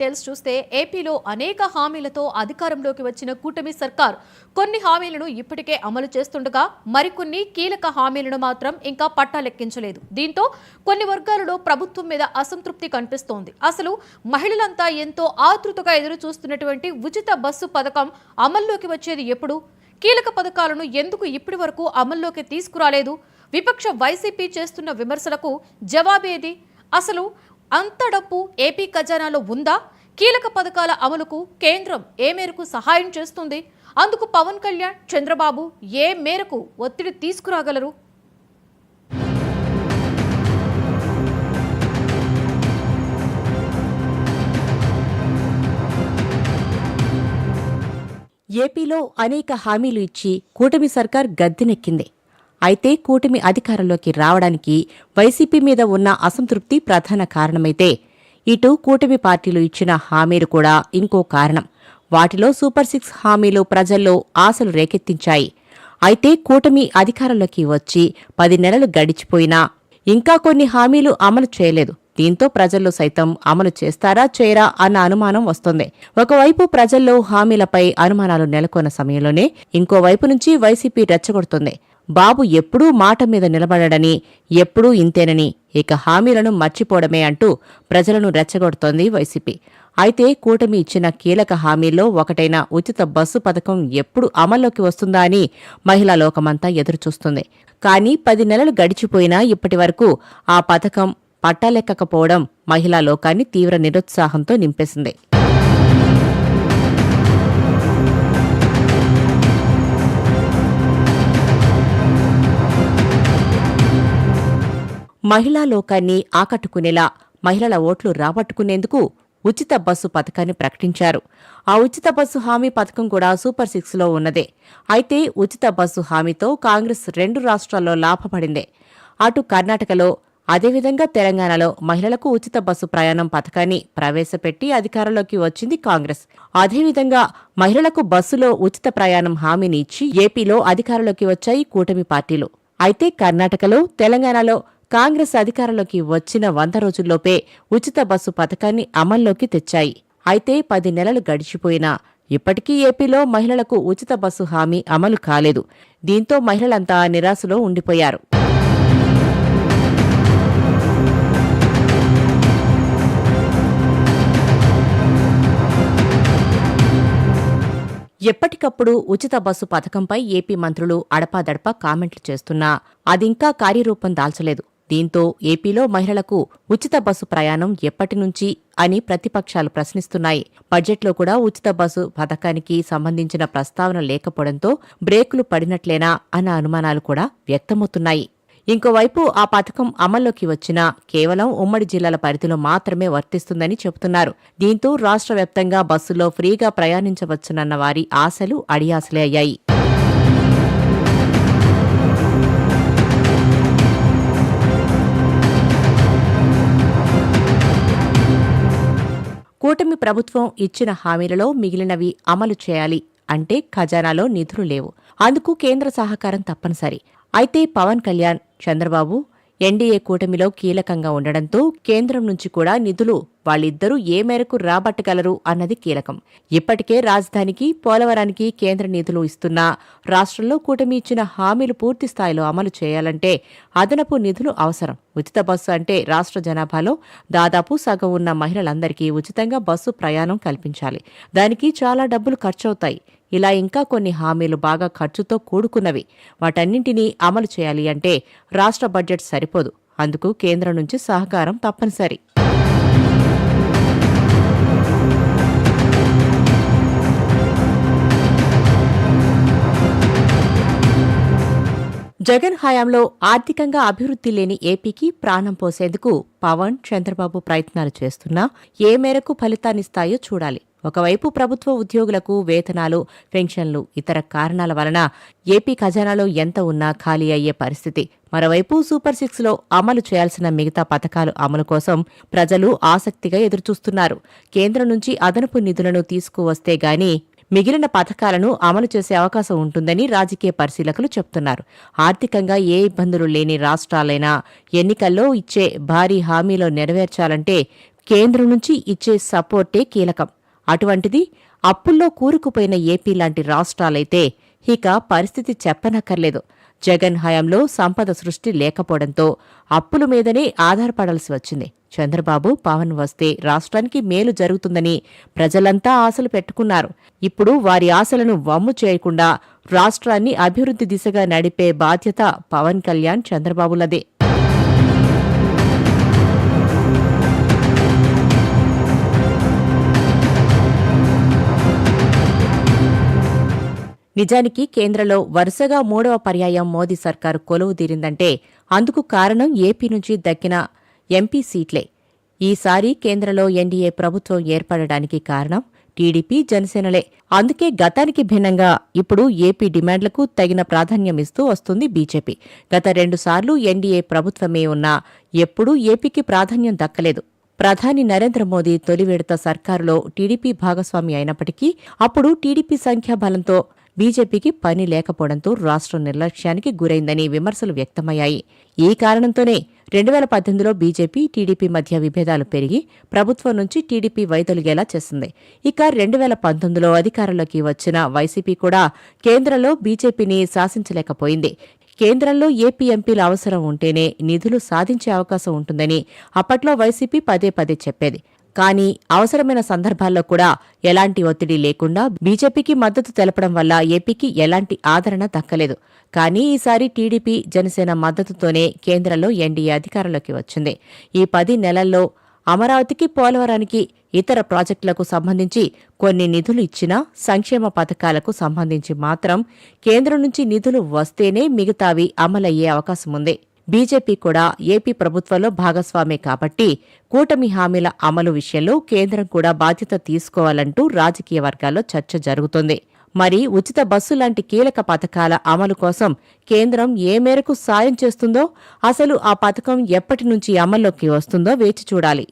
Details చూస్తే ఏపీలో అనేక హామీలతో అధికారంలోకి వచ్చిన కూటమి సర్కార్ కొన్ని హామీలను ఇప్పటికే అమలు చేస్తుండగా మరికొన్ని కీలక హామీలను మాత్రం ఇంకా పట్టాలెక్కించలేదు. దీంతో కొన్ని వర్గాలలో ప్రభుత్వం మీద అసంతృప్తి కనిపిస్తోంది. అసలు మహిళలంతా ఎంతో ఆతృతగా ఎదురు చూస్తున్నటువంటి ఉచిత బస్సు పథకం అమల్లోకి వచ్చేది ఎప్పుడు? కీలక పథకాలను ఎందుకు ఇప్పటి వరకు అమల్లోకి తీసుకురాలేదు? విపక్ష వైసీపీ చేస్తున్న విమర్శలకు జవాబేది? అసలు అంత డబ్బు ఏపీ ఖజానాలో ఉందా? కీలక పథకాల అమలుకు కేంద్రం ఏ మేరకు సహాయం చేస్తుంది? అందుకు పవన్ కళ్యాణ్, చంద్రబాబు ఏ మేరకు ఒత్తిడి తీసుకురాగలరు? ఏపీలో అనేక హామీలు ఇచ్చి కూటమి సర్కార్ గద్దెనెక్కింది. అయితే కూటమి అధికారంలోకి రావడానికి వైసీపీ మీద ఉన్న అసంతృప్తి ప్రధాన కారణమైతే, ఇటు కూటమి పార్టీలు ఇచ్చిన హామీలు కూడా ఇంకో కారణం. వాటిలో సూపర్ 6 హామీలు ప్రజల్లో ఆశలు రేకెత్తించాయి. అయితే కూటమి అధికారంలోకి వచ్చి 10 నెలలు గడిచిపోయినా ఇంకా కొన్ని హామీలు అమలు చేయలేదు. దీంతో ప్రజల్లో సైతం అమలు చేస్తారా చేయరా అన్న అనుమానం వస్తోంది. ఒకవైపు ప్రజల్లో హామీలపై అనుమానాలు నెలకొన్న సమయంలోనే ఇంకోవైపు నుంచి వైసీపీ రెచ్చగొడుతోంది. బాబు ఎప్పుడూ మాట మీద నిలబడని, ఎప్పుడూ ఇంతేనని, ఇక హామీలను మర్చిపోవడమే అంటూ ప్రజలను రెచ్చగొడుతోంది వైసీపీ. అయితే కూటమి ఇచ్చిన కీలక హామీల్లో ఒకటైన ఉచిత బస్సు పథకం ఎప్పుడు అమల్లోకి వస్తుందా అని మహిళా లోకమంతా ఎదురుచూస్తుంది. కానీ 10 నెలలు గడిచిపోయినా ఇప్పటివరకు ఆ పథకం పట్టాలెక్కకపోవడం మహిళా లోకాన్ని తీవ్ర నిరుత్సాహంతో నింపేసింది. మహిళా లోకాన్ని ఆకట్టుకునేలా మహిళల ఓట్లు రాబట్టుకునేందుకు ఉచిత బస్సు పథకాన్ని ప్రకటించారు. ఆ ఉచిత బస్సు హామీ పథకం కూడా సూపర్ 6లో ఉన్నదే. అయితే ఉచిత బస్సు హామీతో కాంగ్రెస్ 2 రాష్ట్రాల్లో లాభపడింది. అటు కర్ణాటకలో, అదేవిధంగా తెలంగాణలో మహిళలకు ఉచిత బస్సు ప్రయాణం పథకాన్ని ప్రవేశపెట్టి అధికారంలోకి వచ్చింది కాంగ్రెస్. అదేవిధంగా మహిళలకు బస్సులో ఉచిత ప్రయాణం హామీని ఇచ్చి ఏపీలో అధికారంలోకి వచ్చాయి కూటమి పార్టీలు. అయితే కర్ణాటకలో, తెలంగాణలో కాంగ్రెస్ అధికారంలోకి వచ్చిన 100 రోజుల్లోపే ఉచిత బస్సు పథకాన్ని అమల్లోకి తెచ్చాయి. అయితే 10 నెలలు గడిచిపోయినా ఇప్పటికీ ఏపీలో మహిళలకు ఉచిత బస్సు హామీ అమలు కాలేదు. దీంతో మహిళలంతా నిరాశలో ఉండిపోయారు. ఎప్పటికప్పుడు ఉచిత బస్సు పథకంపై ఏపీ మంత్రులు అడపాదడపా కామెంట్లు చేస్తున్నా అదింకా కార్యరూపం దాల్చలేదు. దీంతో ఏపీలో మహిళలకు ఉచిత బస్సు ప్రయాణం ఎప్పటినుంచి అని ప్రతిపక్షాలు ప్రశ్నిస్తున్నాయి. బడ్జెట్లో కూడా ఉచిత బస్సు పథకానికి సంబంధించిన ప్రస్తావన లేకపోవడంతో బ్రేకులు పడినట్లేనా అన్న అనుమానాలు కూడా వ్యక్తమవుతున్నాయి. ఇంకోవైపు ఆ పథకం అమల్లోకి వచ్చినా కేవలం ఉమ్మడి జిల్లాల పరిధిలో మాత్రమే వర్తిస్తుందని చెబుతున్నారు. దీంతో రాష్ట్ర వ్యాప్తంగా బస్సులో ఫ్రీగా ప్రయాణించవచ్చునన్న వారి ఆశలు అడియాసలే అయ్యాయి. కూటమి ప్రభుత్వం ఇచ్చిన హామీలలో మిగిలినవి అమలు చేయాలి అంటే ఖజానాలో నిధులు లేవు. అందుకు కేంద్ర సహకారం తప్పనిసరి. అయితే పవన్ కళ్యాణ్, చంద్రబాబు ఎన్డీఏ కూటమిలో కీలకంగా ఉండడంతో కేంద్రం నుంచి కూడా నిధులు వాళ్ళిద్దరూ ఏ మేరకు రాబట్టగలరు అన్నది కీలకం. ఇప్పటికే రాజధానికి, పోలవరానికి కేంద్ర నిధులు ఇస్తున్నా రాష్ట్రంలో కూటమి ఇచ్చిన హామీలు పూర్తి స్థాయిలో అమలు చేయాలంటే అదనపు నిధులు అవసరం. ఉచిత బస్సు అంటే రాష్ట్ర జనాభాలో దాదాపు సగం ఉన్న మహిళలందరికీ ఉచితంగా బస్సు ప్రయాణం కల్పించాలి. దానికి చాలా డబ్బులు ఖర్చవుతాయి. ఇలా ఇంకా కొన్ని హామీలు బాగా ఖర్చుతో కూడుకున్నవి. వాటన్నింటినీ అమలు చేయాలి అంటే రాష్ట్ర బడ్జెట్ సరిపోదు. అందుకు కేంద్రం నుంచి సహకారం తప్పనిసరి. జగన్ హయాంలో ఆర్థికంగా అభివృద్ధి లేని ఏపీకి ప్రాణం పోసేందుకు పవన్, చంద్రబాబు ప్రయత్నాలు చేస్తున్నా ఏ మేరకు ఫలితాన్నిస్తాయో చూడాలి. ఒకవైపు ప్రభుత్వ ఉద్యోగులకు వేతనాలు, పెన్షన్లు, ఇతర కారణాల వలన ఏపీ ఖజానాలో ఎంత ఉన్నా ఖాళీ అయ్యే పరిస్థితి. మరోవైపు సూపర్ 6లో అమలు చేయాల్సిన మిగతా పథకాలు అమలు కోసం ప్రజలు ఆసక్తిగా ఎదురుచూస్తున్నారు. కేంద్రం నుంచి అదనపు నిధులను తీసుకువస్తే గాని మిగిలిన పథకాలను అమలు చేసే అవకాశం ఉంటుందని రాజకీయ పరిశీలకులు చెబుతున్నారు. ఆర్థికంగా ఏ ఇబ్బందులు లేని రాష్ట్రాలైనా ఎన్నికల్లో ఇచ్చే భారీ హామీలో నెరవేర్చాలంటే కేంద్రం నుంచి ఇచ్చే సపోర్టే కీలకం. అటువంటిది అప్పుల్లో కూరుకుపోయిన ఏపీ లాంటి రాష్ట్రాలైతే ఇక పరిస్థితి చెప్పనక్కర్లేదు. జగన్ హయాంలో సంపద సృష్టి లేకపోవడంతో అప్పుల మీదనే ఆధారపడాల్సి వచ్చింది. చంద్రబాబు, పవన్ వస్తే రాష్ట్రానికి మేలు జరుగుతుందని ప్రజలంతా ఆశలు పెట్టుకున్నారు. ఇప్పుడు వారి ఆశలను వమ్ము చేయకుండా రాష్ట్రాన్ని అభివృద్ధి దిశగా నడిపే బాధ్యత పవన్ కళ్యాణ్, చంద్రబాబులదే. నిజానికి కేంద్రంలో వరుసగా 3వ పర్యాయం మోదీ సర్కారు కొలువుదీరిందంటే అందుకు కారణం ఏపీ నుంచి దక్కిన ఎంపీ సీట్లే. ఈసారి కేంద్రంలో ఎన్డీఏ ప్రభుత్వం ఏర్పడడానికి కారణం టీడీపీ, జనసేనలే. అందుకే గతానికి భిన్నంగా ఇప్పుడు ఏపీ డిమాండ్లకు తగిన ప్రాధాన్యమిస్తూ వస్తుంది బీజేపీ. గత 2 సార్లు ఎన్డీఏ ప్రభుత్వమే ఉన్నా ఎప్పుడూ ఏపీకి ప్రాధాన్యం దక్కలేదు. ప్రధాని నరేంద్ర మోదీ తొలి విడత సర్కారులో టీడీపీ భాగస్వామి అయినప్పటికీ అప్పుడు టీడీపీ సంఖ్యాబలంతో బీజేపీకి పని లేకపోవడంతో రాష్ట్రం నిర్లక్ష్యానికి గురైందని విమర్శలు వ్యక్తమయ్యాయి. ఈ కారణంతోనే 2018లో బీజేపీ, టీడీపీ మధ్య విభేదాలు పెరిగి ప్రభుత్వం నుంచి టీడీపీ వైదొలిగేలా చేసింది. ఇక 2019లో అధికారంలోకి వచ్చిన వైసీపీ కూడా కేంద్రంలో బీజేపీని శాసించలేకపోయింది. కేంద్రంలో ఏపీ ఎంపీల అవసరం ఉంటేనే నిధులు సాధించే అవకాశం ఉంటుందని అప్పట్లో వైసీపీ పదే పదే చెప్పేది. కానీ అవసరమైన సందర్భాల్లో కూడా ఎలాంటి ఒత్తిడి లేకుండా బీజేపీకి మద్దతు తెలపడం వల్ల ఏపీకి ఎలాంటి ఆదరణ దక్కలేదు. కానీ ఈసారి టీడీపీ, జనసేన మద్దతుతోనే కేంద్రంలో ఎన్డీఏ అధికారంలోకి వచ్చింది. ఈ 10 నెలల్లో అమరావతికి, పోలవరానికి, ఇతర ప్రాజెక్టులకు సంబంధించి కొన్ని నిధులు ఇచ్చినా సంక్షేమ పథకాలకు సంబంధించి మాత్రం కేంద్రం నుంచి నిధులు వస్తేనే మిగతావి అమలయ్యే అవకాశముంది. బీజేపీ కూడా ఏపీ ప్రభుత్వంలో భాగస్వామే కాబట్టి కూటమి హామీల అమలు విషయంలో కేంద్రం కూడా బాధ్యత తీసుకోవాలంటూ రాజకీయ వర్గాల్లో చర్చ జరుగుతోంది. మరి ఉచిత బస్సు లాంటి కీలక పథకాల అమలు కోసం కేంద్రం ఏ మేరకు సాయం చేస్తుందో, అసలు ఆ పథకం ఎప్పటి నుంచి అమల్లోకి వస్తుందో వేచి చూడాలి.